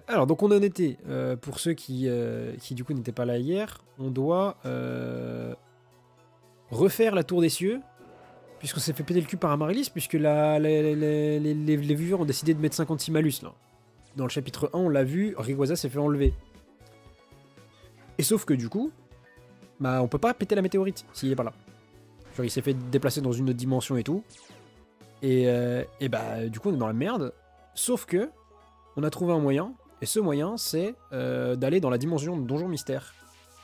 Alors, donc on en était, pour ceux qui du coup n'étaient pas là hier, on doit refaire la tour des cieux, puisqu'on s'est fait péter le cul par Amaryllis, puisque les viewers ont décidé de mettre 56 malus là. Dans le chapitre 1, on l'a vu, Rayquaza s'est fait enlever. Et sauf que du coup, bah on peut pas péter la météorite s'il est pas là. Genre il s'est fait déplacer dans une autre dimension et tout. Et bah du coup on est dans la merde. Sauf que on a trouvé un moyen. Et ce moyen c'est d'aller dans la dimension de Donjon Mystère.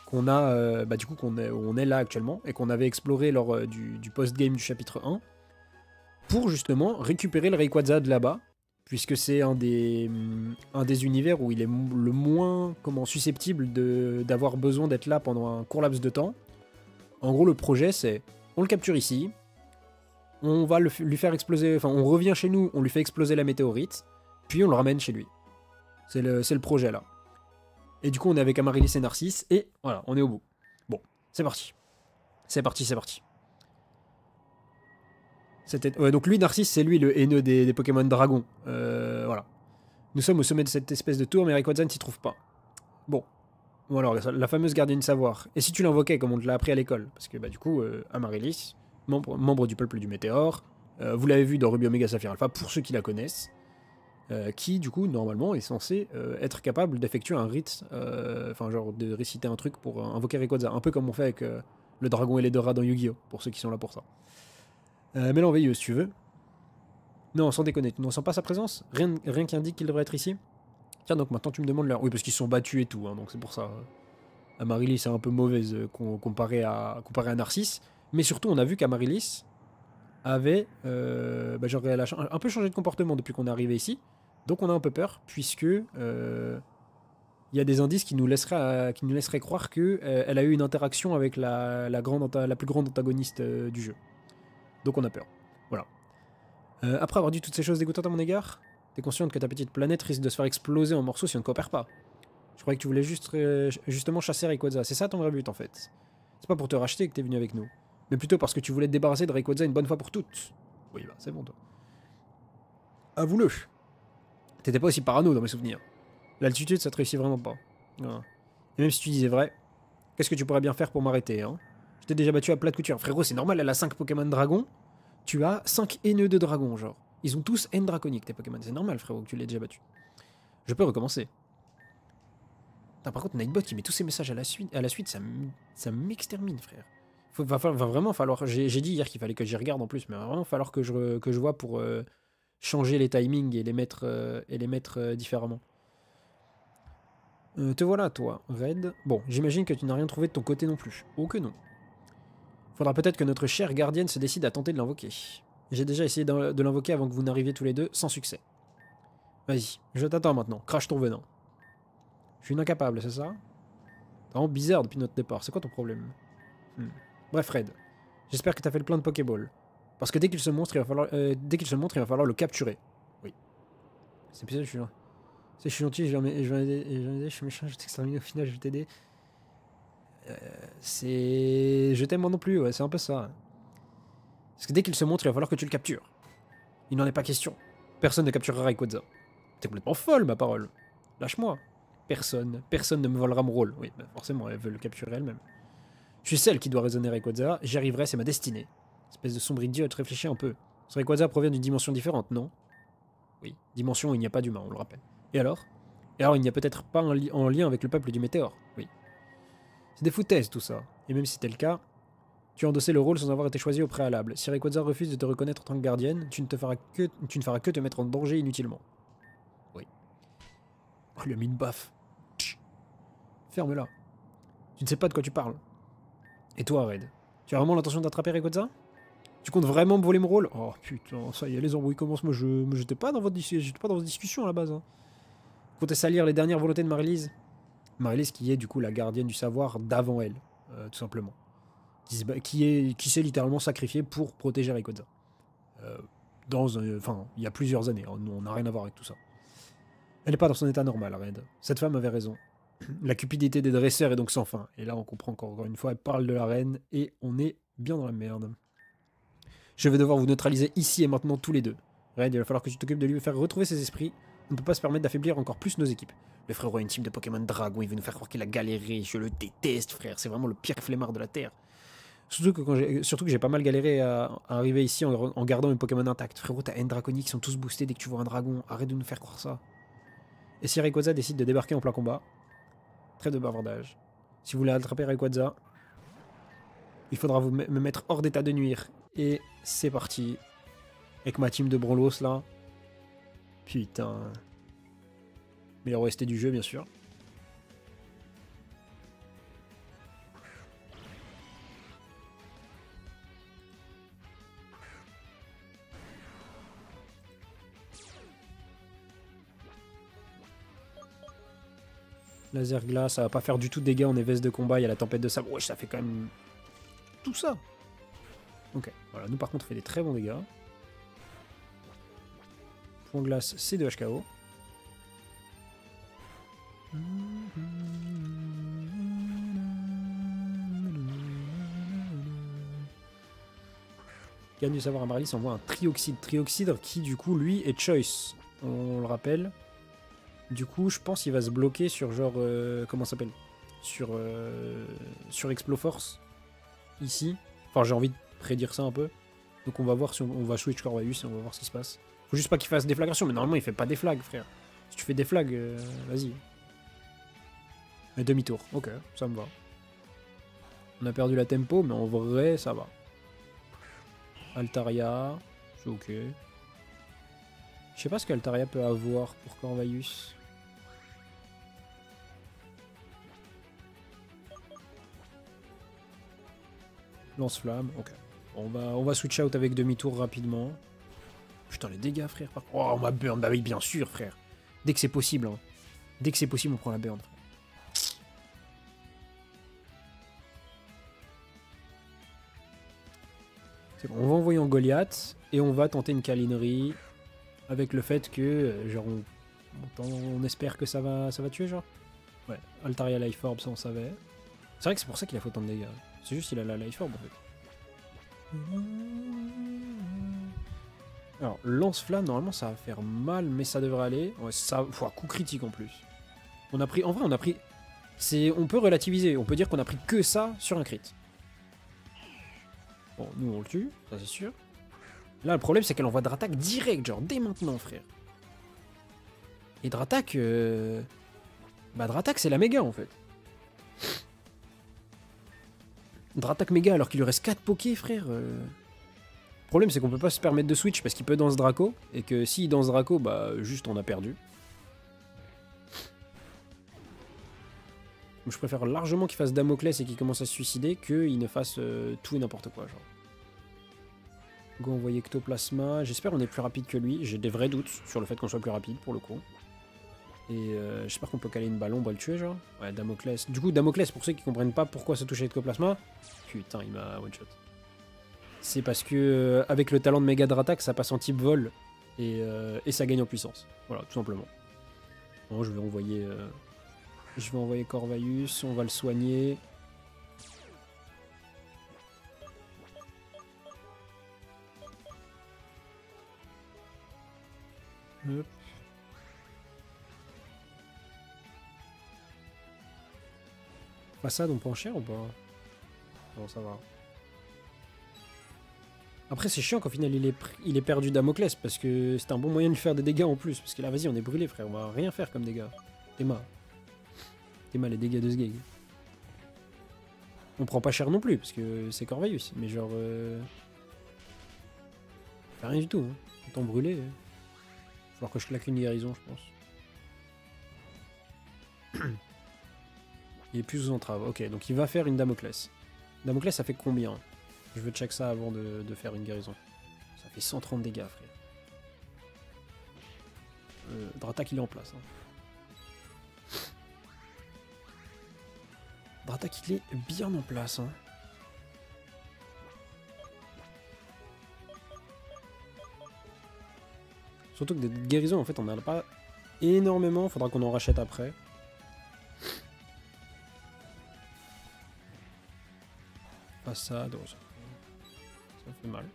Qu'on a, bah du coup où on est là actuellement. Et qu'on avait exploré lors du post-game du chapitre 1. Pour justement récupérer le Rayquaza de là-bas. Puisque c'est un des univers où il est le moins susceptible d'avoir besoin d'être là pendant un court laps de temps. En gros, le projet, c'est on le capture ici, on va lui faire exploser, enfin, on revient chez nous, on lui fait exploser la météorite, puis on le ramène chez lui. C'est le projet, là. Et du coup, on est avec Amaryllis et Narcisse, et voilà, on est au bout. Bon, c'est parti. C'est parti, c'est parti. Ouais, donc lui, Narcisse, c'est lui le haineux des Pokémon Dragon. Voilà. Nous sommes au sommet de cette espèce de tour, mais Rayquaza ne s'y trouve pas. Bon. Bon alors, la fameuse gardienne savoir. Et si tu l'invoquais comme on te l'a appris à l'école? Parce que bah du coup, Amaryllis, membre du peuple du Météore, vous l'avez vu dans Ruby Omega Saphir Alpha, pour ceux qui la connaissent, qui du coup, normalement, est censé être capable d'effectuer un rite, enfin genre de réciter un truc pour invoquer Rayquaza. Un peu comme on fait avec le dragon et les Dora dans Yu-Gi-Oh! Pour ceux qui sont là pour ça. Mais là, veilleuse, si tu veux. Non, sans déconner, tu ne ressens pas sa présence? Rien qui indique qu'il devrait être ici? Tiens, donc maintenant tu me demandes l'heure. Oui, parce qu'ils sont battus et tout, hein, donc c'est pour ça. Amaryllis est un peu mauvaise comparé à Narcisse. Mais surtout, on a vu qu'Amaryllis avait genre, elle a un peu changé de comportement depuis qu'on est arrivé ici. Donc on a un peu peur, puisque il y a des indices qui nous laisseraient croire qu'elle elle a eu une interaction avec la plus grande antagoniste du jeu. Donc on a peur. Voilà. Après avoir dit toutes ces choses dégoûtantes à mon égard, t'es consciente que ta petite planète risque de se faire exploser en morceaux si on ne coopère pas. Je croyais que tu voulais justement chasser Rayquaza. C'est ça ton vrai but en fait. C'est pas pour te racheter que t'es venu avec nous, mais plutôt parce que tu voulais te débarrasser de Rayquaza une bonne fois pour toutes. Oui, bah c'est bon toi. Avoue-le. T'étais pas aussi parano dans mes souvenirs. L'altitude, ça te réussit vraiment pas. Voilà. Et même si tu disais vrai, qu'est-ce que tu pourrais bien faire pour m'arrêter, hein? Je t'ai déjà battu à plat de couture. Frérot, c'est normal, elle a 5 Pokémon Dragon. Tu as 5 haineux de dragon, genre. Ils ont tous haine draconique, tes Pokémon. C'est normal, frérot, que tu l'aies déjà battu. Je peux recommencer. Putain, par contre, Nightbot qui met tous ses messages à la suite, ça m'extermine, frère. Va vraiment falloir. J'ai dit hier qu'il fallait que j'y regarde en plus, mais va vraiment falloir que je vois pour changer les timings et les mettre différemment. Te voilà, toi, Red. Bon, j'imagine que tu n'as rien trouvé de ton côté non plus. Oh que non. Faudra peut-être que notre chère gardienne se décide à tenter de l'invoquer. J'ai déjà essayé de l'invoquer avant que vous n'arriviez tous les deux, sans succès. Vas-y, je t'attends maintenant, crache ton venin. Je suis une incapable, c'est ça? C'est vraiment bizarre depuis notre départ, c'est quoi ton problème? Bref, Red, j'espère que t'as fait le plein de Pokéball. Parce que dès qu'il se montre, il va falloir le capturer. Oui. C'est bizarre, je suis gentil, je vais aider, je suis méchant, je t'extermine, au final, je vais t'aider. Je t'aime moi non plus, ouais, c'est un peu ça. Parce que dès qu'il se montre, il va falloir que tu le captures. Il n'en est pas question. Personne ne capturera Rayquaza. T'es complètement folle, ma parole. Lâche-moi. Personne ne me volera mon rôle. Oui, bah forcément, elle veut le capturer elle-même. Je suis celle qui doit raisonner Rayquaza, j'y arriverai, c'est ma destinée. Espèce de sombre idiote, réfléchis un peu. Ce Rayquaza provient d'une dimension différente, non? Oui, dimension où il n'y a pas d'humain, on le rappelle. Et alors? Et alors, il n'y a peut-être pas en lien avec le peuple du Météore? Oui. C'est des foutaises, tout ça. Et même si c'était le cas, tu as endossé le rôle sans avoir été choisi au préalable. Si Rayquaza refuse de te reconnaître en tant que gardienne, tu ne feras que te mettre en danger inutilement. Oui. Oh, il lui a mis une baffe. Ferme-la. Tu ne sais pas de quoi tu parles. Et toi, Red? Tu as vraiment l'intention d'attraper Rayquaza? Tu comptes vraiment me voler mon rôle? Oh putain, ça y est, les embrouilles commencent. Moi, j'étais pas dans votre discussion à la base. Hein. Comptez salir les dernières volontés de Marylis. Marylis qui est du coup la gardienne du savoir d'avant elle, tout simplement. Qui s'est littéralement sacrifiée pour protéger Rayquaza. Enfin, il y a plusieurs années, hein, on n'a rien à voir avec tout ça. Elle n'est pas dans son état normal, Red. Cette femme avait raison. La cupidité des dresseurs est donc sans fin. Et là, on comprend qu'encore une fois, elle parle de la reine et on est bien dans la merde. Je vais devoir vous neutraliser ici et maintenant tous les deux. Red, il va falloir que tu t'occupes de lui faire retrouver ses esprits On ne peut pas se permettre d'affaiblir encore plus nos équipes. Le frérot a une team de Pokémon Dragon, il veut nous faire croire qu'il a galéré. Je le déteste, frère. C'est vraiment le pire flemmard de la Terre. Surtout que j'ai pas mal galéré à arriver ici en gardant mes Pokémon intacts. Frérot, t'as N Draconique qui sont tous boostés dès que tu vois un dragon. Arrête de nous faire croire ça. Et si Rayquaza décide de débarquer en plein combat, trêve de bavardage. Si vous voulez attraper Rayquaza, il faudra me mettre hors d'état de nuire. Et c'est parti. Avec ma team de Brawlos là. Putain. Meilleur OST du jeu, bien sûr. Laser glace, ça va pas faire du tout de dégâts en éves de combat. Il y a la tempête de sable. Wesh, ça fait quand même tout ça. Ok, voilà. Nous, par contre, on fait des très bons dégâts. Point glace, c'est de HKO. Gagne du savoir, Amaryllis envoie un Trioxide. Trioxide qui, du coup, lui, est Choice. On le rappelle. Du coup, je pense qu'il va se bloquer sur genre... comment ça s'appelle sur Exploforce. Ici. Enfin, j'ai envie de prédire ça un peu. Donc on va voir si on va switch Corvus et on va voir ce qui se passe. Faut juste pas qu'il fasse déflagration, mais normalement il fait pas des flags, frère. Si tu fais des flags, vas-y. Un demi-tour, ok, ça me va. On a perdu la tempo, mais en vrai, ça va. Altaria, c'est ok. Je sais pas ce qu'Altaria peut avoir pour Corvus. Lance-flamme, ok. On va switch out avec demi-tour rapidement. Putain, les dégâts, frère. Oh, on m'a burn. Bah oui, bien sûr, frère. Dès que c'est possible, hein. Dès que c'est possible, on prend la burn. C'est bon, on va envoyer en Goliath et on va tenter une câlinerie avec le fait que, genre, on espère que ça va tuer, genre. Ouais, Altaria Life Orb, ça on savait. C'est vrai que c'est pour ça qu'il a fait autant de dégâts. C'est juste qu'il a la Life Orb, en fait. Alors, lance-flamme, normalement ça va faire mal, mais ça devrait aller. Ouais, ça, coup critique en plus. On a pris, en vrai, on a pris. On peut relativiser. On peut dire qu'on a pris que ça sur un crit. Bon, nous on le tue, ça c'est sûr. Là, le problème c'est qu'elle envoie de l'attaque direct, genre dès maintenant, frère. Et Dratak, bah Dratak c'est la méga en fait. Dratak méga alors qu'il lui reste 4 pokés, frère. Le problème c'est qu'on peut pas se permettre de switch parce qu'il peut danse Draco. Et que s'il danse Draco, bah juste on a perdu. Donc, je préfère largement qu'il fasse Damoclès et qu'il commence à se suicider qu'il ne fasse tout et n'importe quoi, genre. Go envoyer Ectoplasma. J'espère qu'on est plus rapide que lui. J'ai des vrais doutes sur le fait qu'on soit plus rapide pour le coup. Et j'espère qu'on peut caler une ballon, on va le tuer, genre. Ouais, Damoclès. Du coup, Damoclès, pour ceux qui comprennent pas pourquoi ça touche à Ectoplasma, putain, il m'a one-shot. C'est parce que, avec le talent de Mega Dratak, ça passe en type vol et ça gagne en puissance. Voilà, tout simplement. Bon, je vais envoyer Corvus, on va le soigner. Hop. Façade, on peut en cher ou pas? Non, ça va. Après, c'est chiant qu'au final il est perdu Damoclès parce que c'est un bon moyen de lui faire des dégâts en plus. Parce que là, vas-y, on est brûlé, frère. On va rien faire comme dégâts. Théma, les dégâts de ce game. On prend pas cher non plus parce que c'est Corvus. Mais genre. Fait rien du tout. Hein. Autant brûlé. Il va falloir que je claque une guérison, je pense. Il est plus sous entrave. Ok, donc il va faire une Damoclès. Damoclès, ça fait combien? Je veux check ça avant de faire une guérison. Ça fait 130 dégâts, frère. Dratak, il est en place. Hein. Dratak, il est bien en place. Hein. Surtout que des guérisons, en fait, on n'en a pas énormément. Faudra qu'on en rachète après. Pas ça, donc ça fait mal.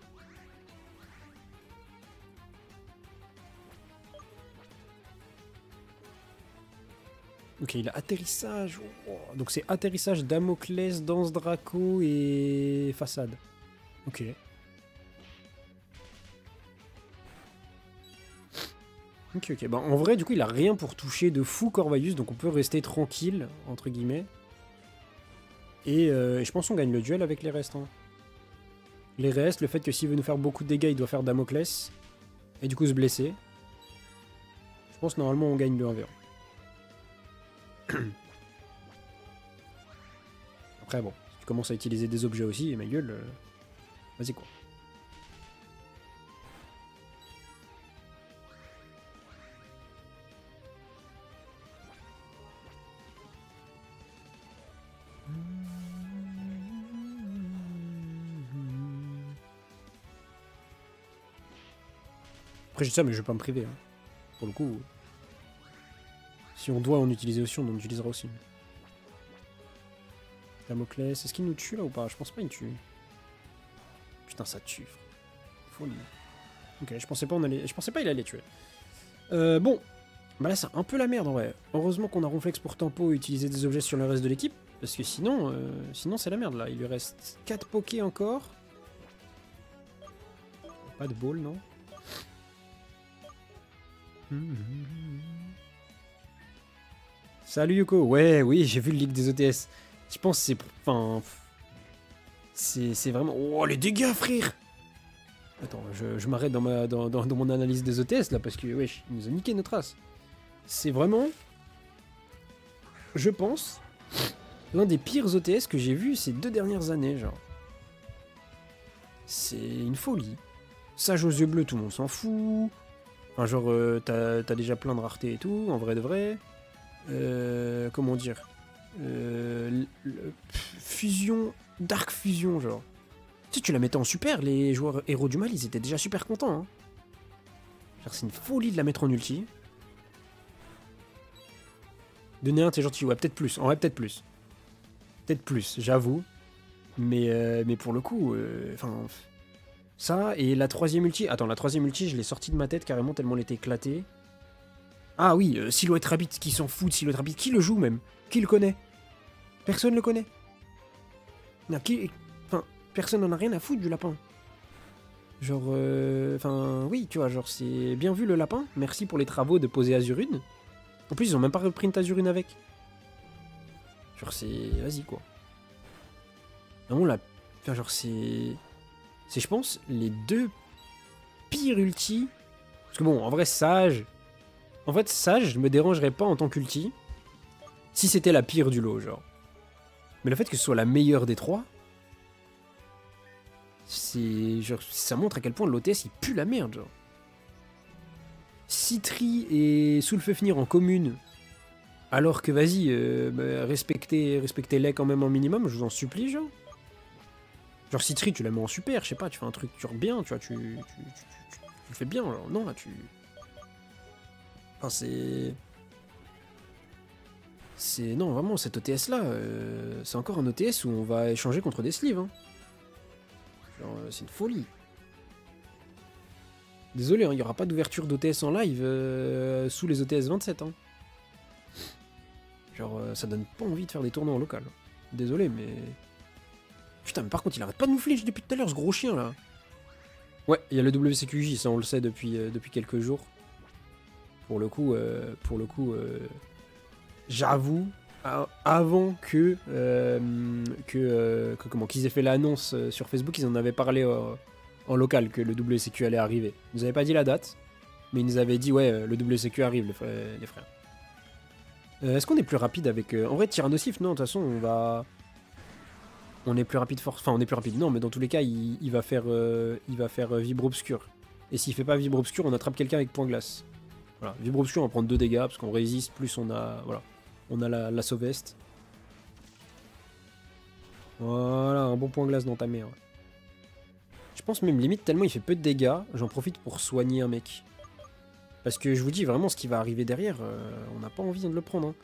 Ok, il a atterrissage. Oh, donc c'est atterrissage, Damoclès, Danse Draco et façade. Ok. Ok, ok. Bah, en vrai, du coup, il a rien pour toucher de fou Corvalius, donc on peut rester tranquille, entre guillemets. Et je pense qu'on gagne le duel avec les restes. Hein. Les restes, le fait que s'il veut nous faire beaucoup de dégâts, il doit faire Damoclès. Et du coup se blesser. Je pense normalement on gagne le 1v1. Après bon, si tu commences à utiliser des objets aussi, et ma gueule, vas-y quoi. Après je dis ça mais je vais pas me priver. Hein. Pour le coup, si on doit en utiliser aussi, on en utilisera aussi. Damoclès, est-ce qu'il nous tue là ou pas? Je pense pas il tue. Putain ça tue. Folie. Ok, je pensais pas il allait tuer. Bon, bah là c'est un peu la merde en vrai. Heureusement qu'on a Ronflex pour tempo et utiliser des objets sur le reste de l'équipe. Parce que sinon, sinon c'est la merde là. Il lui reste 4 pokés encore. Pas de ball, non? Salut Yoko. Ouais, oui, j'ai vu le leak des OTS. Je pense que c'est... Enfin... C'est vraiment... Oh, les dégâts, frère! Attends, je m'arrête dans mon analyse des OTS là, parce que, wesh, il nous a niqué notre race. C'est vraiment... Je pense... l'un des pires OTS que j'ai vu ces 2 dernières années, genre. C'est une folie. Sage aux yeux bleus, tout le monde s'en fout. Enfin, genre, t'as déjà plein de raretés et tout, en vrai de vrai. Comment dire Fusion, Dark Fusion, genre. Tu sais, tu la mettais en super, les joueurs héros du mal, ils étaient déjà super contents. Hein. Genre, c'est une folie de la mettre en ulti. Donner un, t'es gentil. Ouais, peut-être plus. En vrai, peut-être plus. Peut-être plus, j'avoue. Mais pour le coup, enfin... ça, et la 3ème ulti... Attends, la 3ème ulti, je l'ai sortie de ma tête carrément tellement elle était éclatée. Ah oui, Silhouette Rabbit, qui s'en fout de Silhouette Rabbit? Qui le joue même? Qui le connaît? Personne le connaît. Non, enfin, personne n'en a rien à foutre du lapin. Genre, enfin, oui, tu vois, genre, c'est bien vu le lapin. Merci pour les travaux de poser Azurune. En plus, ils ont même pas reprint Azurune avec. Genre, c'est... Vas-y, quoi. Vraiment, la... Enfin, genre, c'est... C'est, je pense, les 2 pires ultis. Parce que bon, en vrai, Sage... En fait, Sage me dérangerait pas en tant qu'ulti. Si c'était la pire du lot, genre. Mais le fait que ce soit la meilleure des 3... C'est... Genre, ça montre à quel point l'OTS, il pue la merde, genre. Citri et Soulfefnir en commune... Alors que, vas-y, bah, respectez-les quand même un minimum, je vous en supplie, genre. Genre, Citri, tu la mets en super, je sais pas, tu fais un truc bien, tu vois, tu le fais bien, genre. Non, là, tu... Enfin, c'est... Non, vraiment, cet OTS-là, c'est encore un OTS où on va échanger contre des sleeves, hein. Genre, c'est une folie. Désolé, il n'y aura pas d'ouverture d'OTS en live sous les OTS 27, hein. Genre, ça donne pas envie de faire des tournois en local. Désolé, mais... Putain, mais par contre, il arrête pas de nous flinch depuis tout à l'heure, ce gros chien, là. Ouais, il y a le WCQJ, ça on le sait depuis quelques jours. Pour le coup, j'avoue, avant qu'ils aient fait l'annonce sur Facebook, ils en avaient parlé en local que le WCQ allait arriver. Ils nous avaient pas dit la date, mais ils nous avaient dit ouais, le WCQ arrive, les frères. Est-ce qu'on est plus rapide avec... En vrai, Tyrannosif, non, de toute façon, on est plus rapide force... Enfin, on est plus rapide, non, mais dans tous les cas, il va faire Vibre Obscur. Et s'il fait pas Vibre Obscur, on attrape quelqu'un avec Point Glace. Voilà, Vibre Obscur, on va prendre 2 dégâts, parce qu'on résiste, plus on a... Voilà, on a la Sauveste. Voilà, un bon Point Glace dans ta mère. Je pense même limite, tellement il fait peu de dégâts, j'en profite pour soigner un mec. Parce que je vous dis, vraiment, ce qui va arriver derrière, on n'a pas envie de le prendre. Hein.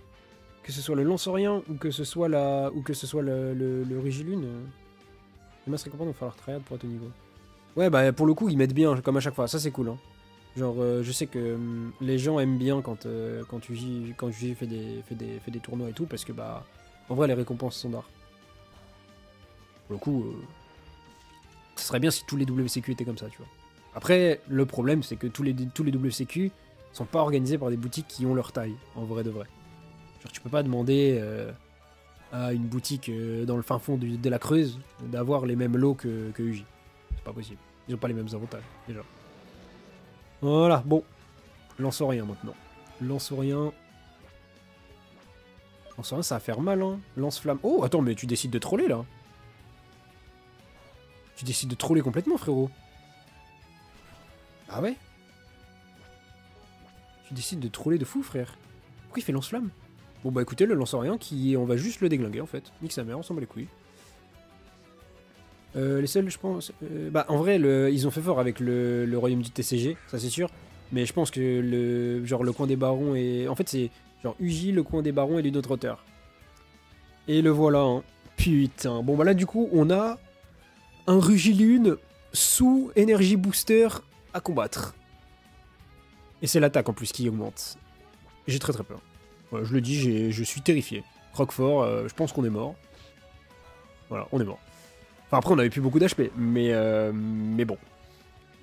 Que ce soit le Lanceurien, ou que ce soit le Rigilune. Les masses récompenses vont falloir tryhard pour être au niveau. Ouais, bah pour le coup, ils mettent bien, comme à chaque fois. Ça, c'est cool. Hein. Genre, je sais que les gens aiment bien quand UJ fait des tournois et tout, parce que, bah, en vrai, les récompenses sont d'art. Pour le coup, ce serait bien si tous les WCQ étaient comme ça, tu vois. Après, le problème, c'est que tous les WCQ sont pas organisés par des boutiques qui ont leur taille, en vrai de vrai. Genre, tu peux pas demander à une boutique dans le fin fond de la Creuse d'avoir les mêmes lots que UJ. C'est pas possible. Ils ont pas les mêmes avantages, déjà. Voilà, bon. Lance-rien maintenant. Lance-rien. Lance-rien, ça va faire mal, hein. Lance-flamme. Oh, attends, mais tu décides de troller, là. Tu décides de troller complètement, frérot. Ah ouais? Tu décides de troller de fou, frère. Pourquoi il fait lance-flamme? Bon, bah écoutez, le lance-rien, on va juste le déglinguer, en fait. Nique sa mère, on s'en bat les couilles. Les seuls, je pense... bah, en vrai, ils ont fait fort avec le royaume du TCG, ça c'est sûr. Mais je pense que le coin des barons est... En fait, c'est genre UJ, le coin des barons et les autres auteurs. Et le voilà, hein. Putain. Bon, bah là, du coup, on a un Rugilune sous énergie booster à combattre. Et c'est l'attaque en plus qui augmente. J'ai très peur. Ouais, je le dis, je suis terrifié. Roquefort, je pense qu'on est mort. Voilà, on est mort. Enfin, après, on avait plus beaucoup d'HP, mais bon.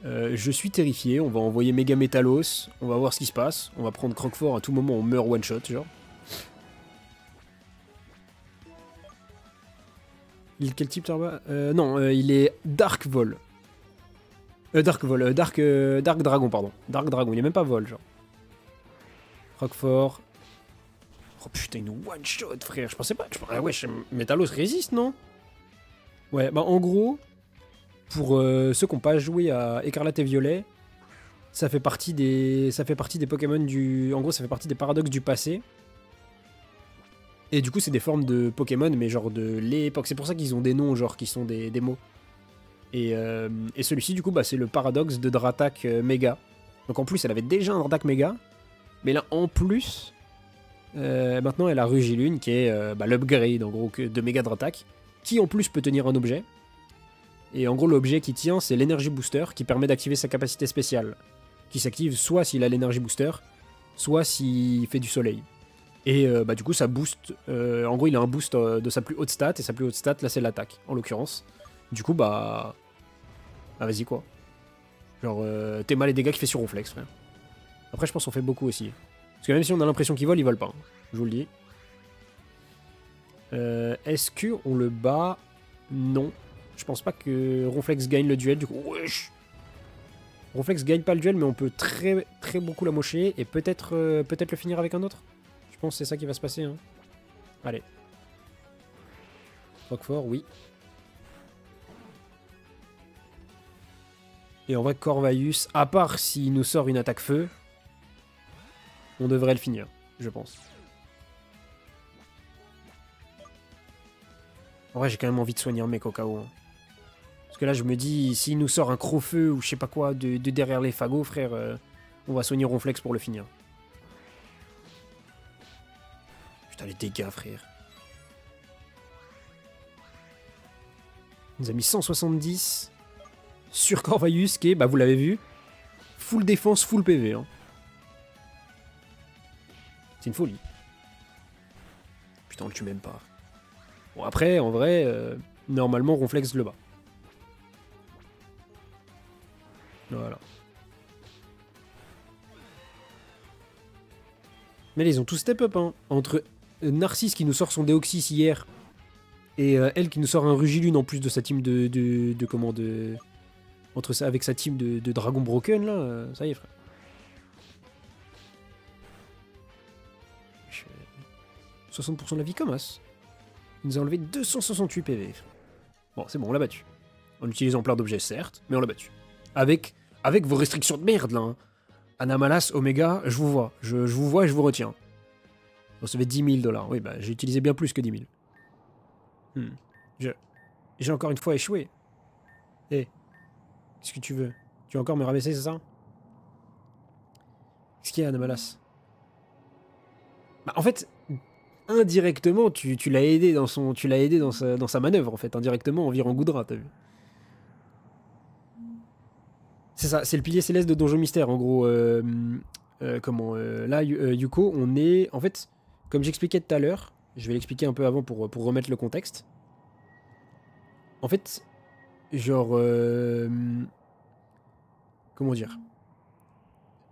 Je suis terrifié, on va envoyer Méga Métalos, on va voir ce qui se passe. On va prendre Croquefort, à tout moment, on meurt one-shot, genre. Quel type Turba non, il est Dark Vol. Dark Dragon, pardon. Dark Dragon, il est même pas Vol, genre. Roquefort. Oh putain, une one-shot, frère. Je pensais pas. Ouais, Métalos résiste, non? Ouais, bah en gros, pour ceux qui n'ont pas joué à Écarlate et Violet, ça fait partie des Pokémon du... En gros, ça fait partie des paradoxes du passé. Et du coup, c'est des formes de Pokémon, mais genre de l'époque. C'est pour ça qu'ils ont des noms, genre, qui sont des mots. Et celui-ci, du coup, bah, c'est le paradoxe de Dratak Mega. Donc en plus, elle avait déjà un Dratak Mega. Mais là, en plus, maintenant, elle a Rugilune, qui est bah, l'upgrade, en gros, de Mega Dratak. Qui, en plus, peut tenir un objet. Et en gros, l'objet qui tient, c'est l'énergie booster, qui permet d'activer sa capacité spéciale. Qui s'active soit s'il a l'énergie booster, soit s'il fait du soleil. Et bah, du coup, ça booste. En gros, il a un boost de sa plus haute stat. Et sa plus haute stat, là, c'est l'attaque, en l'occurrence. Du coup, bah. Ah, vas-y, quoi. Genre, t'es mal les dégâts qu'il fait sur Ronflex, frère. Après, je pense qu'on fait beaucoup aussi. Parce que même si on a l'impression qu'il vole, il vole pas. Hein. Je vous le dis. Est-ce qu'on le bat? Non. Je pense pas que Ronflex gagne le duel, du coup. Wesh. Ronflex gagne pas le duel, mais on peut très beaucoup la mocher. Et peut-être le finir avec un autre. Je pense que c'est ça qui va se passer. Hein. Allez. Roquefort, oui. Et en vrai, Corvaius, à part s'il nous sort une attaque feu, on devrait le finir, je pense. En vrai, j'ai quand même envie de soigner un mec au cas où. Hein. Parce que là, je me dis, s'il nous sort un Crofeu ou je sais pas quoi de derrière les fagots, frère, on va soigner Ronflex pour le finir. Putain, les dégâts, frère. Il nous a mis 170 sur Corvaius, qui est, bah vous l'avez vu, full défense, full PV. Hein. C'est une folie. Putain, on le tue même pas. Bon, après, en vrai, normalement, Ronflex le bat. Voilà. Mais là, ils ont tous step up, hein. Entre Narcisse qui nous sort son Deoxys hier, et elle qui nous sort un Rugilune en plus de sa team entre ça, avec sa team de Dragon Broken, là, ça y est, frère. 60% de la vie comme as. Il nous a enlevé 268 PV. Bon, c'est bon, on l'a battu. En utilisant plein d'objets, certes, mais on l'a battu. Avec vos restrictions de merde, là. Hein. Anamalas, Omega, je vous vois. Je vous vois et je vous retiens. Vous recevez 10 000 $. Oui, bah, j'ai utilisé bien plus que 10 000. J'ai encore une fois échoué. Eh, qu'est-ce que tu veux? Tu veux encore me rabaisser, c'est ça? Qu'est-ce qu'il y a, Anamalas? Bah, en fait, indirectement, tu l'as aidé dans sa manœuvre, en fait. Indirectement, en virant Goudra, t'as vu? C'est ça, c'est le pilier céleste de Donjon Mystère, en gros. Là, Yuko, on est... En fait, comme j'expliquais tout à l'heure, je vais l'expliquer un peu avant pour remettre le contexte. En fait, genre... comment dire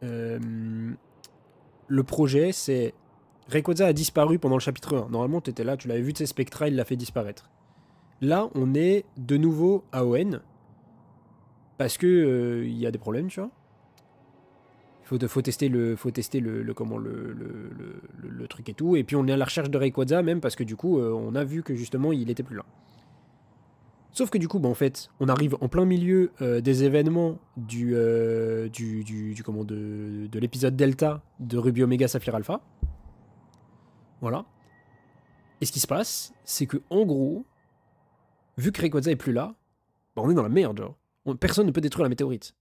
Le projet, c'est... Rayquaza a disparu pendant le chapitre 1. Normalement, tu étais là, tu l'avais vu de ses Spectra, il l'a fait disparaître. Là, on est de nouveau à ON. Parce que y a des problèmes, tu vois. Faut tester le truc et tout. Et puis on est à la recherche de Rayquaza même parce que du coup, on a vu que justement, il était plus là. Sauf que du coup, bah, en fait, on arrive en plein milieu des événements de l'épisode Delta de Ruby Omega Saphir Alpha. Voilà. Et ce qui se passe, c'est que en gros, vu que Rayquaza est plus là, bah, on est dans la merde, genre. Personne ne peut détruire la météorite.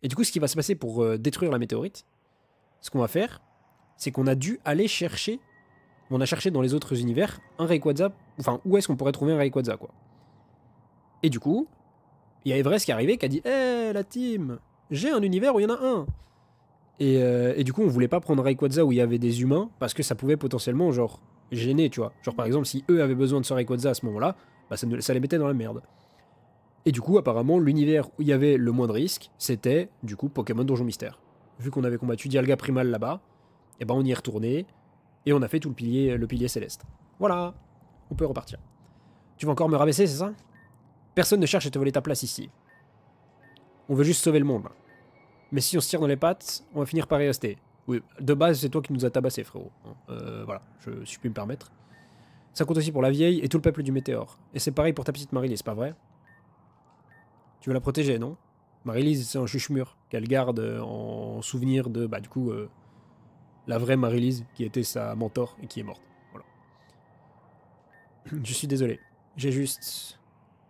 Et du coup, ce qui va se passer pour détruire la météorite, ce qu'on va faire, c'est qu'on a dû aller chercher, on a cherché dans les autres univers, un Rayquaza, enfin, où est-ce qu'on pourrait trouver un Rayquaza, quoi. Et du coup, il y a Everest qui est arrivé, qui a dit « Hé, la team, j'ai un univers où il y en a un !» Et du coup, on voulait pas prendre Rayquaza où il y avait des humains, parce que ça pouvait potentiellement, genre, gêner, tu vois. Genre, par exemple, si eux avaient besoin de ce Rayquaza à ce moment-là, bah, ça les mettait dans la merde. Et du coup, apparemment, l'univers où il y avait le moins de risques, c'était, du coup, Pokémon Donjon Mystère. Vu qu'on avait combattu Dialga Primal là-bas, et ben on y est retourné, et on a fait tout le pilier céleste. Voilà, on peut repartir. Tu vas encore me rabaisser, c'est ça? Personne ne cherche à te voler ta place ici. On veut juste sauver le monde. Mais si on se tire dans les pattes, on va finir par y rester. Oui, de base, c'est toi qui nous as tabassé, frérot. Voilà, si je puis me permettre. Ça compte aussi pour la vieille et tout le peuple du Météore. Et c'est pareil pour ta petite Marylie, c'est pas vrai? Tu veux la protéger, non? Marylie, c'est un chuche-mur qu'elle garde en souvenir de, bah, du coup, la vraie Marylie qui était sa mentor et qui est morte. Voilà. Je suis désolé. J'ai juste...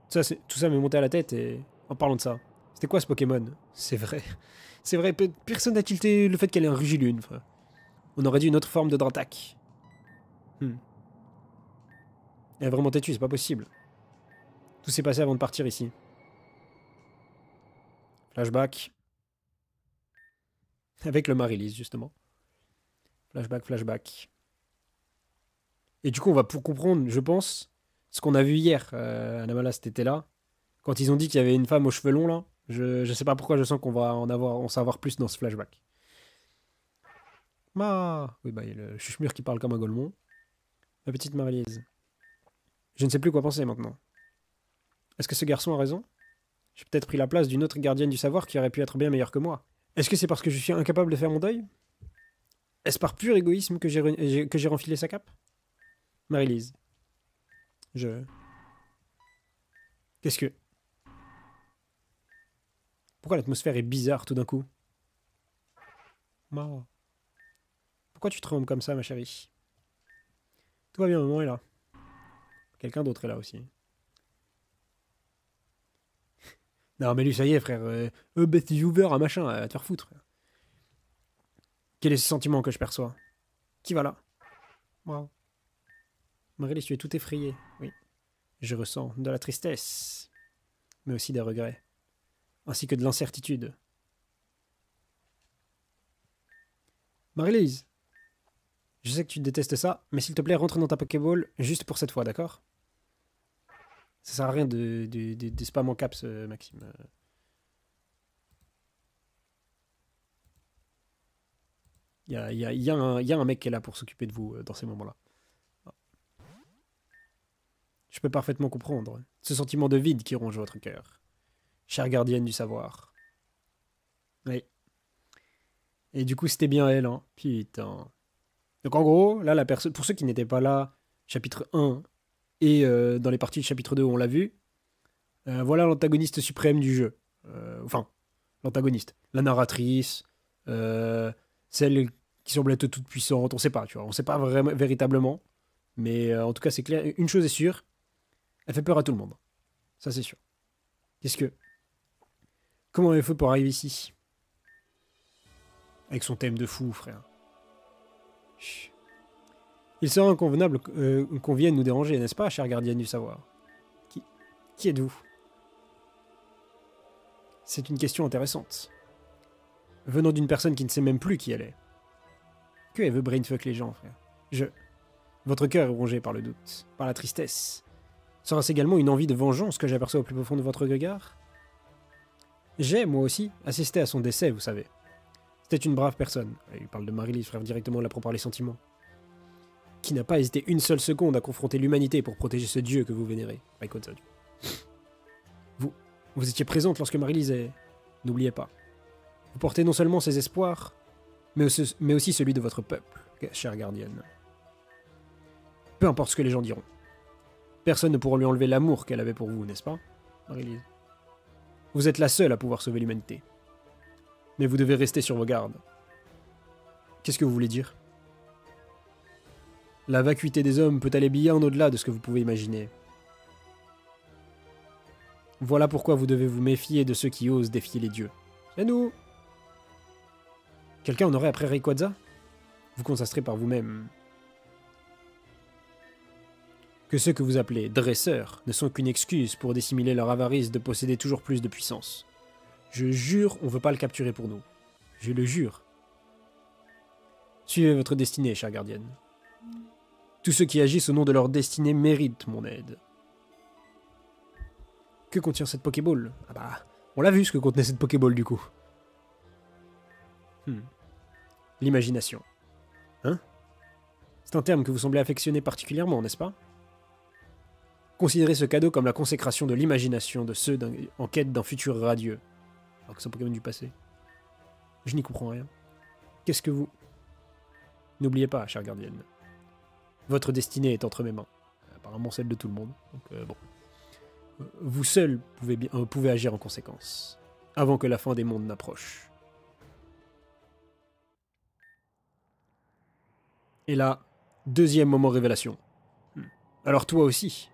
Tout ça m'est monté à la tête et... En parlant de ça, c'était quoi ce Pokémon? C'est vrai. C'est vrai, personne n'a tilté le fait qu'elle ait un Rugilune, frère. On aurait dit une autre forme de Dratak. Elle est vraiment têtue, c'est pas possible. Tout s'est passé avant de partir ici. Flashback. Avec le Marylis, justement. Flashback. Et du coup, on va pour comprendre, je pense, ce qu'on a vu hier, Anamala, c'était là. Quand ils ont dit qu'il y avait une femme aux cheveux longs, là. Je sais pas pourquoi je sens qu'on va en savoir plus dans ce flashback. Oui, bah, il y a le chuchemur qui parle comme un golemon. Ma petite Marylis. Je ne sais plus quoi penser maintenant. Est-ce que ce garçon a raison? J'ai peut-être pris la place d'une autre gardienne du savoir qui aurait pu être bien meilleure que moi. Est-ce que c'est parce que je suis incapable de faire mon deuil? Est-ce par pur égoïsme que j'ai renfilé sa cape? Marylis. Qu'est-ce que... Pourquoi l'atmosphère est bizarre tout d'un coup? Pourquoi tu trembles comme ça, ma chérie? Tout va bien, maman est là. Quelqu'un d'autre est là aussi. Non, mais lui, ça y est, frère. Betty Hoover, un machin, à te faire foutre. Frère. Quel est ce sentiment que je perçois? Qui va là? Moi. Marylis, tu es tout effrayée. Oui. Je ressens de la tristesse, mais aussi des regrets, ainsi que de l'incertitude. Marylis, je sais que tu détestes ça, mais s'il te plaît, rentre dans ta Pokéball juste pour cette fois, d'accord? Ça sert à rien de spam en caps, Maxime. Il y a un mec qui est là pour s'occuper de vous dans ces moments-là. Je peux parfaitement comprendre ce sentiment de vide qui ronge votre cœur. Chère gardienne du savoir. Oui. Et du coup, c'était bien elle, hein. Putain. Donc en gros, là, la personne, pour ceux qui n'étaient pas là, chapitre 1 et dans les parties de chapitre 2 où on l'a vu, voilà l'antagoniste suprême du jeu. Enfin, l'antagoniste. La narratrice, celle qui semble être toute puissante, on sait pas, tu vois. On sait pas vraiment, véritablement. Mais en tout cas, c'est clair. Une chose est sûre, elle fait peur à tout le monde. Ça, c'est sûr. Qu'est-ce que... Comment elle fait pour arriver ici? Avec son thème de fou, frère. Chut. Il serait inconvenable qu'on vienne nous déranger, n'est-ce pas, chère gardienne du savoir? Qui êtes-vous? C'est une question intéressante. Venant d'une personne qui ne sait même plus qui elle est. Que elle veut brainfuck les gens, frère. Votre cœur est rongé par le doute, par la tristesse. Sera-ce également une envie de vengeance que j'aperçois au plus profond de votre regard? J'ai, moi aussi, assisté à son décès, vous savez. C'était une brave personne. Il parle de Marie-Lise, frère, directement là pour parler sentiments. Qui n'a pas hésité une seule seconde à confronter l'humanité pour protéger ce dieu que vous vénérez. Vous étiez présente lorsque Marie-Lise est... N'oubliez pas. Vous portez non seulement ses espoirs, mais aussi celui de votre peuple, chère gardienne. Peu importe ce que les gens diront. Personne ne pourra lui enlever l'amour qu'elle avait pour vous, n'est-ce pas, Marie-Lise? Vous êtes la seule à pouvoir sauver l'humanité. Mais vous devez rester sur vos gardes. Qu'est-ce que vous voulez dire? La vacuité des hommes peut aller bien au-delà de ce que vous pouvez imaginer. Voilà pourquoi vous devez vous méfier de ceux qui osent défier les dieux. C'est nous! Quelqu'un en aurait après Rayquaza? Vous constaterez par vous-même que ceux que vous appelez dresseurs ne sont qu'une excuse pour dissimuler leur avarice de posséder toujours plus de puissance. Je jure, on ne veut pas le capturer pour nous. Je le jure. Suivez votre destinée, chère gardienne. Tous ceux qui agissent au nom de leur destinée méritent mon aide. Que contient cette Pokéball? Ah bah, on l'a vu ce que contenait cette Pokéball du coup. L'imagination. Hein? C'est un terme que vous semblez affectionner particulièrement, n'est-ce pas? Considérez ce cadeau comme la consécration de l'imagination de ceux en quête d'un futur radieux. Alors que c'est un Pokémon du passé. Je n'y comprends rien. Qu'est-ce que vous... N'oubliez pas, chère gardienne. Votre destinée est entre mes mains. Apparemment celle de tout le monde. Donc bon. Vous seul pouvez agir en conséquence. Avant que la fin des mondes n'approche. Et là, deuxième moment révélation. Alors toi aussi,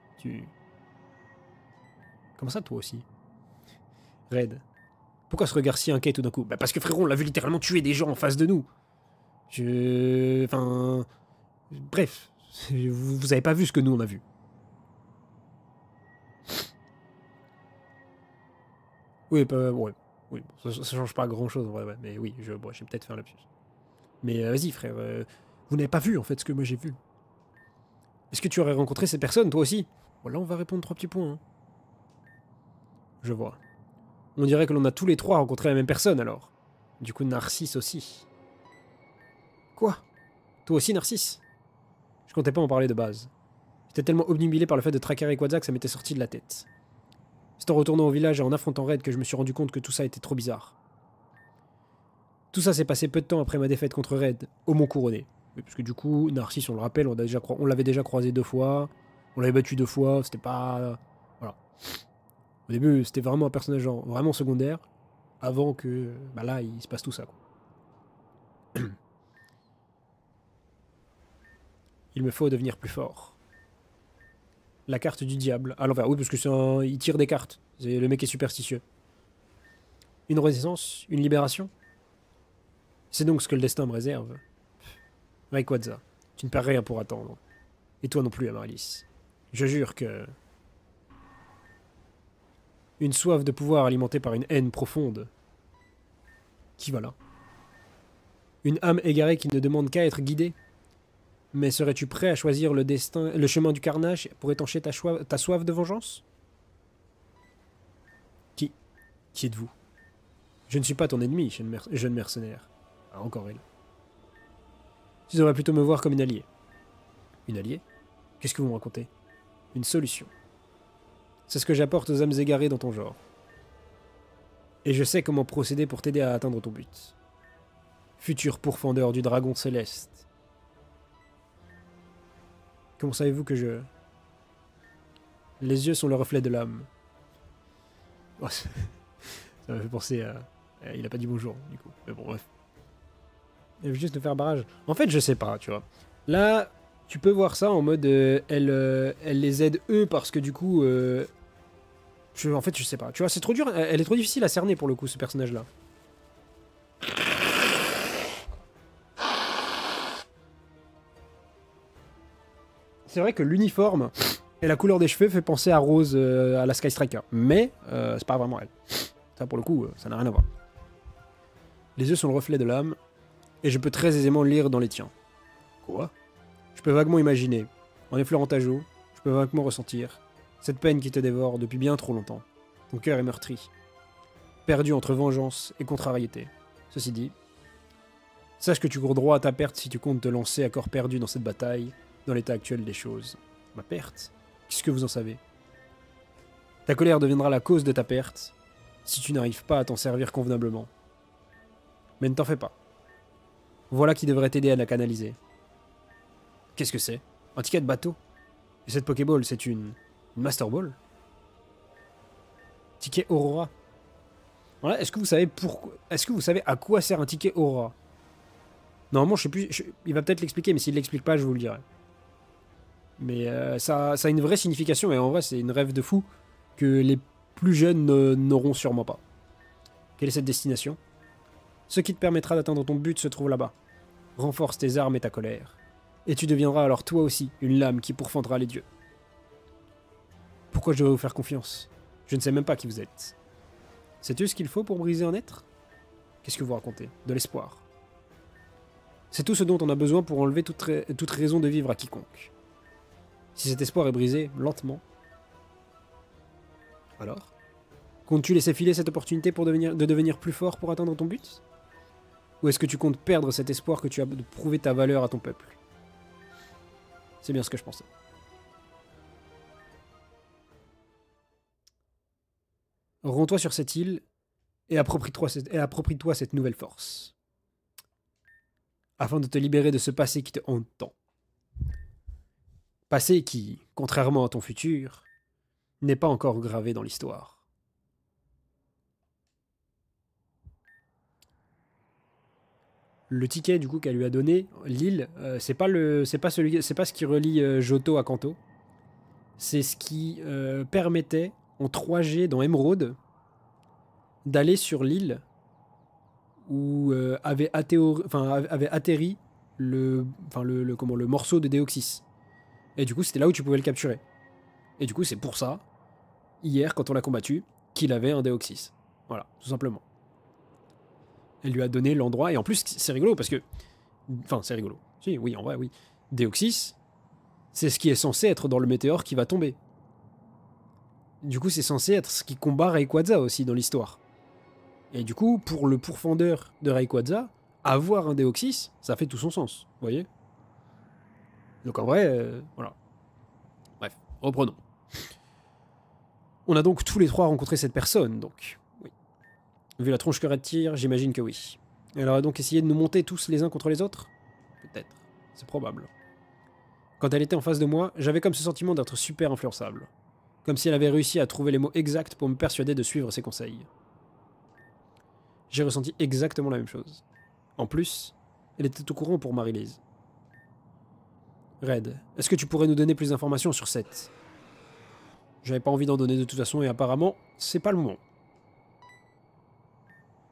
Comment ça, toi aussi? Red. Pourquoi ce regard si inquiet tout d'un coup? Bah parce que frérot, on l'a vu littéralement tuer des gens en face de nous. Enfin... Bref, vous avez pas vu ce que nous on a vu. Oui, ouais. Oui, ça change pas grand chose en vrai, ouais. Mais oui, j'ai peut-être fait un lapsus. Mais vas-y frère, vous n'avez pas vu en fait ce que moi j'ai vu. Est-ce que tu aurais rencontré cette personne, toi aussi? Voilà, on va répondre 3 petits points. Hein. Je vois. On dirait que l'on a tous les 3 rencontré la même personne, alors. Du coup, Narcisse aussi. Quoi? Toi aussi, Narcisse? Je comptais pas en parler de base. J'étais tellement obnubilé par le fait de traquer Rayquaza que ça m'était sorti de la tête. C'est en retournant au village et en affrontant Red que je me suis rendu compte que tout ça était trop bizarre. Tout ça s'est passé peu de temps après ma défaite contre Red, au Mont Couronné. Parce que du coup, Narcisse, on le rappelle, on l'avait déjà croisé 2 fois, on l'avait battu 2 fois, c'était pas... Voilà. Au début, c'était vraiment un personnage genre, vraiment secondaire, avant que... Bah là, il se passe tout ça, quoi. Il me faut devenir plus fort. La carte du diable. À l'envers, oui, parce que il tire des cartes. Le mec est superstitieux. Une renaissance, une libération. C'est donc ce que le destin me réserve. Rayquaza, tu ne perds rien pour attendre. Et toi non plus, Amaryllis. Je jure que... Une soif de pouvoir alimentée par une haine profonde. Qui va là? Une âme égarée qui ne demande qu'à être guidée. Mais serais-tu prêt à choisir le chemin du carnage pour étancher ta soif de vengeance? Qui êtes-vous? Je ne suis pas ton ennemi, jeune mercenaire. Ah, encore elle. Tu devrais plutôt me voir comme une alliée. Une alliée? Qu'est-ce que vous me racontez? Une solution. C'est ce que j'apporte aux âmes égarées dans ton genre. Et je sais comment procéder pour t'aider à atteindre ton but. Futur pourfendeur du dragon céleste. Comment savez-vous que je... Les yeux sont le reflet de l'âme. Oh, ça m'a fait penser à... Il a pas dit bonjour, du coup. Mais bon, bref. Elle veut juste nous faire barrage. En fait, je sais pas, tu vois. Là, tu peux voir ça en mode... elle les aide eux parce que du coup... En fait, je sais pas. Tu vois, c'est trop dur. Elle est trop difficile à cerner pour le coup, ce personnage-là. C'est vrai que l'uniforme et la couleur des cheveux fait penser à Rose à la Sky Striker. Mais c'est pas vraiment elle. Ça, pour le coup, ça n'a rien à voir. Les yeux sont le reflet de l'âme, et je peux très aisément lire dans les tiens. Quoi? Je peux vaguement imaginer, en effleurant ta joue, je peux vaguement ressentir cette peine qui te dévore depuis bien trop longtemps. Ton cœur est meurtri, perdu entre vengeance et contrariété. Ceci dit, sache que tu cours droit à ta perte si tu comptes te lancer à corps perdu dans cette bataille, dans l'état actuel des choses. Ma perte? Qu'est-ce que vous en savez? Ta colère deviendra la cause de ta perte, si tu n'arrives pas à t'en servir convenablement. Mais ne t'en fais pas. Voilà qui devrait t'aider à la canaliser. Qu'est-ce que c'est? Un ticket de bateau? Et cette Pokéball, c'est une Master Ball? Ticket Aurora? Voilà, est-ce que vous savez pourquoi? Est-ce que vous savez à quoi sert un ticket Aurora? Normalement, je sais plus. Il va peut-être l'expliquer, mais s'il l'explique pas, je vous le dirai. Mais ça a une vraie signification, et en vrai, c'est une rêve de fou que les plus jeunes n'auront sûrement pas. Quelle est cette destination? Ce qui te permettra d'atteindre ton but se trouve là-bas. Renforce tes armes et ta colère. Et tu deviendras alors toi aussi une lame qui pourfendra les dieux. Pourquoi je devrais vous faire confiance? Je ne sais même pas qui vous êtes. Sais-tu ce qu'il faut pour briser un être? Qu'est-ce que vous racontez? De l'espoir. C'est tout ce dont on a besoin pour enlever toute raison de vivre à quiconque. Si cet espoir est brisé, lentement, alors, comptes-tu laisser filer cette opportunité pour de devenir plus fort pour atteindre ton but? Ou est-ce que tu comptes perdre cet espoir que tu as de prouver ta valeur à ton peuple? C'est bien ce que je pensais. Rends-toi sur cette île et approprie-toi cette nouvelle force, afin de te libérer de ce passé qui te hante tant. Passé qui, contrairement à ton futur, n'est pas encore gravé dans l'histoire. Le ticket du coup qu'elle lui a donné, l'île, c'est pas ce qui relie Johto à Kanto. C'est ce qui permettait en 3G dans Emeraude d'aller sur l'île où avait atterri le morceau de Deoxys. Et du coup, c'était là où tu pouvais le capturer. Et du coup, c'est pour ça, hier, quand on l'a combattu, qu'il avait un Deoxys. Voilà, tout simplement. Elle lui a donné l'endroit, et en plus, c'est rigolo, parce que... Enfin, c'est rigolo. Si, oui, en vrai, oui. Deoxys, c'est ce qui est censé être dans le météore qui va tomber. Du coup, c'est censé être ce qui combat Rayquaza aussi dans l'histoire. Et du coup, pour le pourfendeur de Rayquaza, avoir un Deoxys, ça fait tout son sens, vous voyez? Donc en vrai, voilà. Bref, reprenons. On a donc tous les trois rencontré cette personne, donc oui. Vu la tronche que elle tire, j'imagine que oui. Elle aurait donc essayé de nous monter tous les uns contre les autres? Peut-être, c'est probable. Quand elle était en face de moi, j'avais comme ce sentiment d'être super influençable. Comme si elle avait réussi à trouver les mots exacts pour me persuader de suivre ses conseils. J'ai ressenti exactement la même chose. En plus, elle était au courant pour Marie-Lise. Red, est-ce que tu pourrais nous donner plus d'informations sur cette... J'avais pas envie d'en donner de toute façon et apparemment, c'est pas le moment.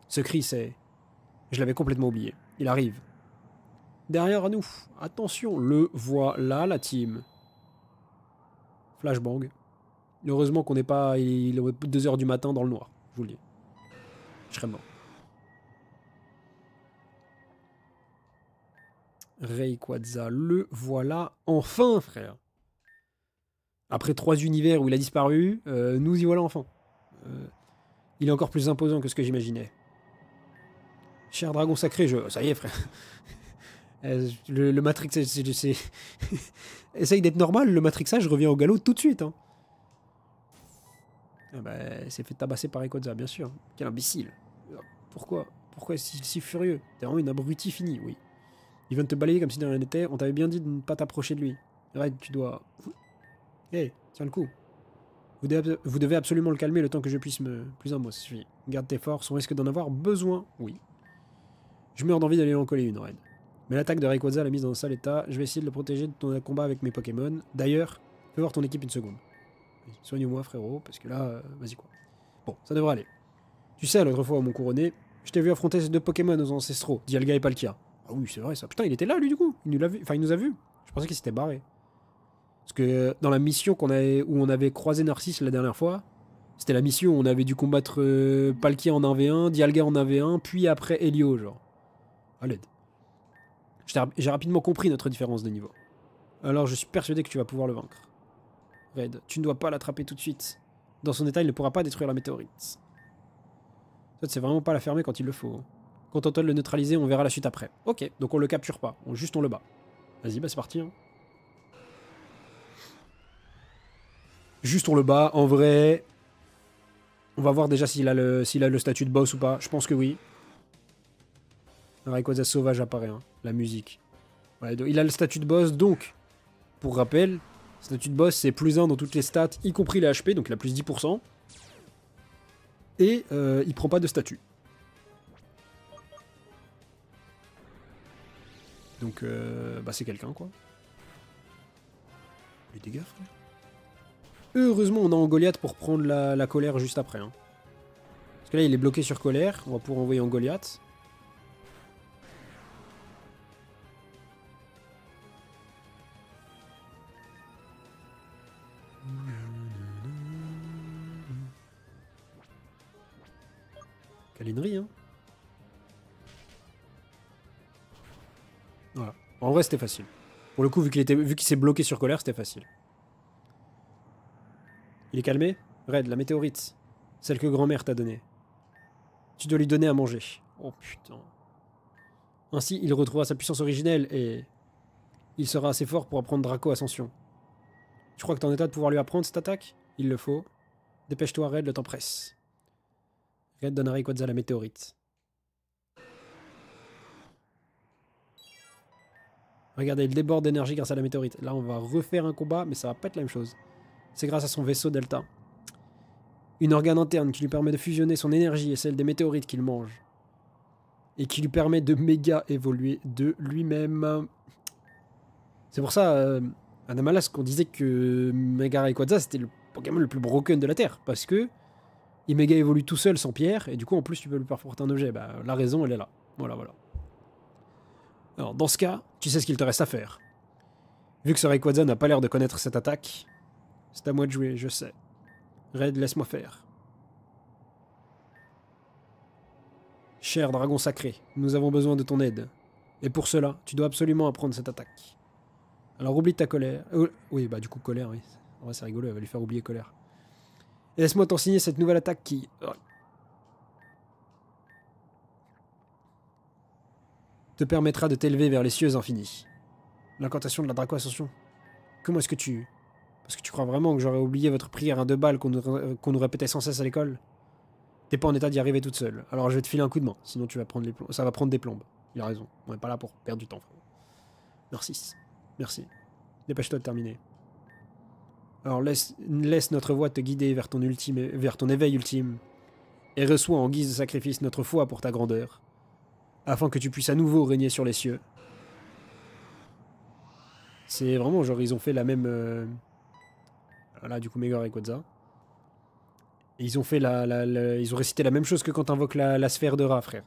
Ce cri, c'est... Je l'avais complètement oublié. Il arrive. Derrière nous. Attention, le voilà la team. Flashbang. Heureusement qu'on n'est pas... Il est 2 h du matin dans le noir, je vous le dis. Je serais mort. Rayquaza, le voilà enfin, frère. Après 3 univers où il a disparu, nous y voilà enfin. Il est encore plus imposant que ce que j'imaginais. Cher dragon sacré, ça y est, frère. Le Matrix, c'est... Essaye d'être normal, le Matrixage revient au galop tout de suite. Hein. Ah bah, c'est fait tabasser par Rayquaza, bien sûr. Quel imbécile. Pourquoi est-il si furieux? T'es vraiment une abrutie finie, oui. Il vient de te balayer comme si de rien n'était. On t'avait bien dit de ne pas t'approcher de lui. Red, tu dois... Hé, tiens le coup. Vous devez absolument le calmer le temps que je puisse me... Plus un mot, ça suffit. Garde tes forces, on risque d'en avoir besoin. Oui. Je meurs d'envie d'aller en coller une, Red. Mais l'attaque de Rayquaza l'a mise dans un sale état. Je vais essayer de le protéger de ton combat avec mes Pokémon. D'ailleurs, fais voir ton équipe une seconde. Soigne-moi, frérot, parce que là, vas-y quoi. Bon, ça devrait aller. Tu sais, l'autre fois, mon couronné, je t'ai vu affronter ces 2 Pokémon aux ancestraux, Dialga et Palkia. Ah oui, c'est vrai ça. Putain, il était là, lui, du coup. Il nous a vu. Je pensais qu'il s'était barré. Parce que dans la mission où on avait croisé Narcisse la dernière fois, C'était la mission, on avait dû combattre Palkia en 1v1, Dialga en 1v1, puis après Helio, genre. À l'aide. J'ai rapidement compris notre différence de niveau. Alors je suis persuadé que tu vas pouvoir le vaincre. Red, tu ne dois pas l'attraper tout de suite. Dans son état, il ne pourra pas détruire la météorite. Toi, c'est vraiment pas la fermer quand il le faut. Quand on doit le neutraliser, on verra la suite après. Ok, donc on le capture pas, juste on le bat. Vas-y, bah c'est parti. Hein. Juste on le bat, en vrai... On va voir déjà s'il a le statut de boss ou pas. Je pense que oui. Rayquaza sauvage apparaît, hein. La musique. Ouais, il a le statut de boss, donc, pour rappel, statut de boss c'est plus 1 dans toutes les stats, y compris les HP, donc il a plus 10%. Et il prend pas de statut. Donc, bah c'est quelqu'un, quoi. Les dégâts, frère. Heureusement, on a Angoliath pour prendre la colère juste après. Hein. Parce que là, il est bloqué sur colère. On va pouvoir envoyer Angoliath. Câlinerie, hein. Voilà. En vrai, c'était facile. Pour le coup, vu qu'il s'est bloqué sur colère, c'était facile. Il est calmé? Red, la météorite. Celle que grand-mère t'a donnée. Tu dois lui donner à manger. Oh putain. Ainsi, il retrouvera sa puissance originelle et... il sera assez fort pour apprendre Draco Ascension. Tu crois que t'es en état de pouvoir lui apprendre cette attaque? Il le faut. Dépêche-toi, Red, le temps presse. Red donne à Rayquaza la météorite. Regardez, il déborde d'énergie grâce à la météorite. Là, on va refaire un combat, mais ça va pas être la même chose. C'est grâce à son vaisseau Delta. Une organe interne qui lui permet de fusionner son énergie et celle des météorites qu'il mange. Et qui lui permet de méga évoluer de lui-même. C'est pour ça, à Namalas, qu'on disait que Mega Rayquaza, c'était le Pokémon le plus broken de la Terre. Parce que il méga évolue tout seul sans pierre, et du coup, en plus, tu peux lui perporter un objet. Bah, la raison, elle est là. Voilà, voilà. Alors, dans ce cas, tu sais ce qu'il te reste à faire. Vu que ce Rayquaza n'a pas l'air de connaître cette attaque, c'est à moi de jouer, je sais. Red, laisse-moi faire. Cher dragon sacré, nous avons besoin de ton aide. Et pour cela, tu dois absolument apprendre cette attaque. Alors oublie ta colère. Oui, bah du coup, colère, oui. En vrai, c'est rigolo, elle va lui faire oublier colère. Et laisse-moi t'enseigner cette nouvelle attaque qui... te permettra de t'élever vers les cieux infinis. L'incantation de la Draco Ascension. Comment est-ce que tu... Parce que tu crois vraiment que j'aurais oublié votre prière à 2 balles qu'on nous répétait sans cesse à l'école? T'es pas en état d'y arriver toute seule. Alors je vais te filer un coup de main, sinon tu vas prendre les plombs. Ça va prendre des plombes. Il a raison. On n'est pas là pour perdre du temps, frère. Narcisse. Merci. Dépêche-toi de terminer. Alors laisse notre voix te guider vers ton éveil ultime. Et reçois en guise de sacrifice notre foi pour ta grandeur. Afin que tu puisses à nouveau régner sur les cieux. C'est vraiment genre ils ont fait la même... Voilà, du coup, Mega Rayquaza. Et ils ont fait ils ont récité la même chose que quand t'invoques la sphère de rat, frère.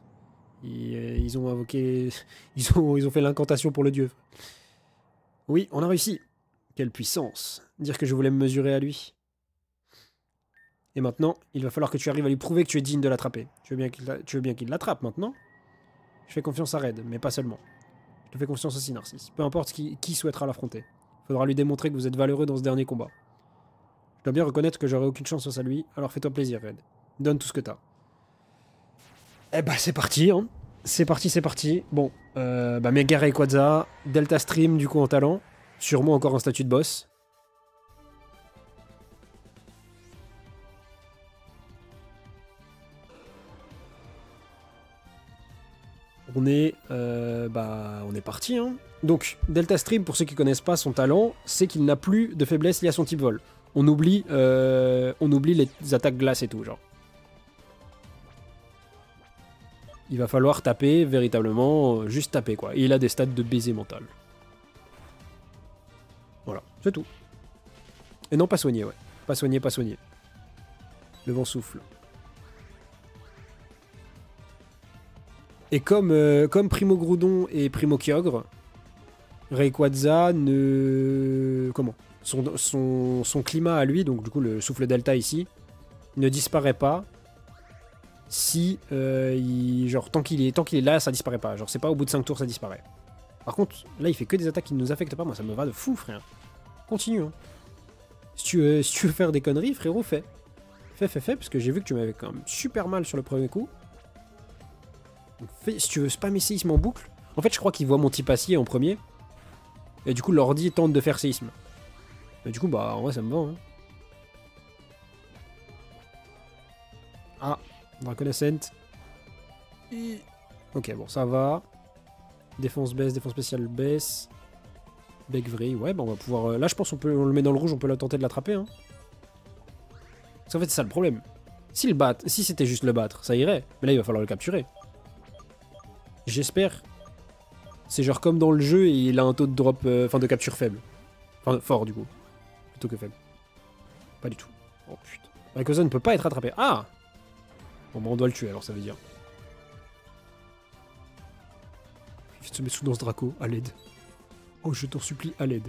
Ils ont invoqué... Ils ont fait l'incantation pour le dieu. Oui, on a réussi. Quelle puissance. Dire que je voulais me mesurer à lui. Et maintenant, il va falloir que tu arrives à lui prouver que tu es digne de l'attraper. Tu veux bien qu'il l'attrape maintenant? Je fais confiance à Red, mais pas seulement. Je te fais confiance aussi, Narcisse. Peu importe qui souhaitera l'affronter. Il faudra lui démontrer que vous êtes valeureux dans ce dernier combat. Je dois bien reconnaître que j'aurai aucune chance face à lui, alors fais-toi plaisir, Red. Donne tout ce que t'as. Eh bah c'est parti, hein. C'est parti, c'est parti. Bon, bah Mega Rayquaza, Delta Stream du coup en talent. Sûrement encore un statut de boss. On est parti, hein. Donc, Delta Stream, pour ceux qui connaissent pas son talent, c'est qu'il n'a plus de faiblesse liée à son type vol. On oublie les attaques glace et tout, genre. Il va falloir taper, véritablement, juste taper, quoi. Et il a des stats de baiser mental. Voilà, c'est tout. Et non, pas soigné, ouais. Pas soigné, pas soigné. Le vent souffle. Et comme Primo Groudon et Primo Kyogre, Rayquaza ne... Comment son climat à lui, donc du coup le souffle delta ici, il ne disparaît pas si, genre, tant qu'il est là, ça disparaît pas. Genre, c'est pas au bout de 5 tours, ça disparaît. Par contre, là, il fait que des attaques qui ne nous affectent pas. Moi, ça me va de fou, frère. Continue, hein. Si tu veux faire des conneries, frérot, fais. Fais, parce que j'ai vu que tu m'avais quand même super mal sur le premier coup. Donc, si tu veux spammer séisme en boucle. En fait, je crois qu'il voit mon type acier en premier. Et du coup, l'ordi tente de faire séisme. Et du coup, bah, en vrai, ça me va, hein. Ah, Draconascent. Ok, bon, ça va. Défense baisse, défense spéciale baisse. Begvry, ouais, bah on va pouvoir... là, je pense on le met dans le rouge, on peut tenter de l'attraper, hein. Parce qu'en fait, c'est ça le problème. Si c'était juste le battre, ça irait. Mais là, il va falloir le capturer. J'espère. C'est genre comme dans le jeu, et il a un taux de drop... Enfin, de capture faible. Enfin, fort, du coup. Plutôt que faible. Pas du tout. Oh, putain. Rayquaza ne peut pas être attrapé. Ah! Bon, bah, on doit le tuer, alors, ça veut dire. Il vient de se mettre sous dans ce Draco, à l'aide. Oh, je t'en supplie, à l'aide.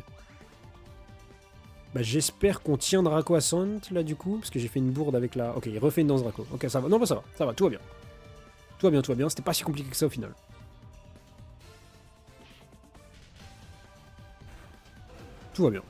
Bah, j'espère qu'on tient Draco à Sant, là, du coup, parce que j'ai fait une bourde avec la... Ok, il refait une danse Draco. Ok, ça va. Non, bah, ça va, tout va bien. Tout va bien. C'était pas si compliqué que ça, au final. Tout va bien.